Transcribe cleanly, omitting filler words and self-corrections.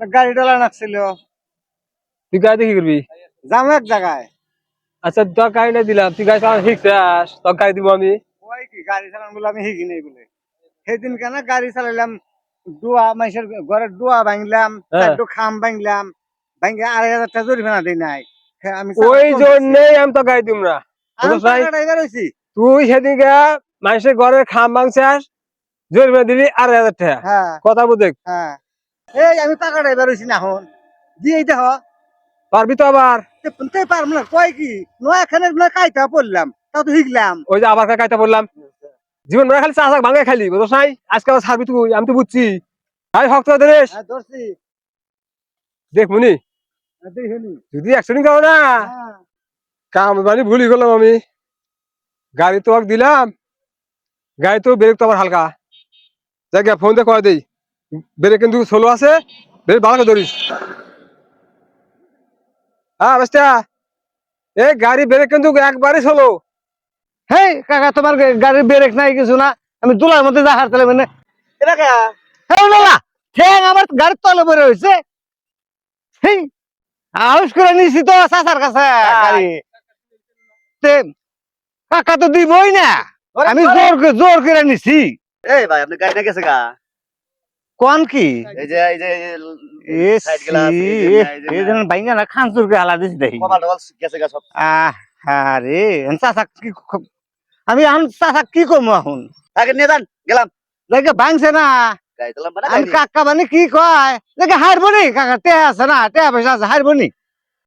গাড়ি ডালা নাকছিল। তুই গাড়ি দেখি করবি? যাম এক জায়গায়। আচ্ছা তোর গাড়ি না দিলাম, তুই গাড়ি চালানো শিখছিস, তোর গাড়ি দিব আমি। ওই কি গাড়ি চালান বলে আমি শিখি নাই বলে। সেদিন কেন গাড়ি চালাইলাম, ডুয়া মানুষের ঘরের ডুয়া ভাঙলাম, হ্যাঁ। চারটু খাম ভাঙলাম, ভাঙে 2,500 টাকা জরিমানা দিই নাই। আমি ওই জন্যই আমি তো গাড়ি দিব না। ড্রাইভার হয়েছি। তুই সেদিনকে মানুষের ঘরের খাম ভাঙছিস, জরিমানা দিবি 2,500 টাকা। হ্যাঁ কথা বুঝে হ্যাঁ, এই আমি পাকা ড্রাইভার হয়েছি না এখন দিয়ে দেখ। পারবি তো আবার? পারবো না কয় কি, নয় এখানে কাইটা পড়লাম, তাও তো শিখলাম। ওই যে আবার কাইটা বললাম, জীবন ভরা খালি চা ভাঙে খালি, বুঝছ নাই? আজকে আবার ছাড়বি তুই, আমি তো বুঝছি। ভাই ভক্ত দেশ ধরছি দেখ মুনি, দেখিনি। যদি অ্যাক্সিডেন্ট করো না, হ্যাঁ। কাম মানে ভুলি গেলাম আমি। গাড়ি তো দিলাম, গাড়ি তো ব্রেক তো আবার হালকা, জায়গা ফোন দিয়ে কয় দেই ব্রেক কিন্তু স্লো আছে, ব্রেক ভালো করে ধরিস। হ্যাঁ বেস্টা, এই গাড়ি ব্রেক কিন্তু একবারই স্লো। হেই কাকা, তোমার গাড়ির ব্রেক নাই কিছু না, আমি দুলার মধ্যে যা হারতালে মানে এটা কে? হেই লোলা, ঠ্যাং আমার গাড়ির তলে পড়ে হয়েছে। হেই আউস করে নিছি তো চাচার কাছে গাড়ি। তে কাকা তো দিবই না, আমি জোর করে নিছি। এই ভাই আপনি গাড়িটা গেছে গা? কোন কি এই সাইড গ্লাস এই যে বাইঙ্গা না খানসুর কে হালা দিছি দেখি। কপাল টপাল গেছে গা সব। আরে চাচা কি, আমি এখন চাচা কি করবো এখন? তাকে নিয়ে যান, গেলাম। দেখে ভাঙছে না, গাড়ি চালাম মানে আমি কাকা মানে কি কয় দেখে হারবো নি কাকা, টেহা আছে না, টেহা পয়সা আছে, হারবো নি।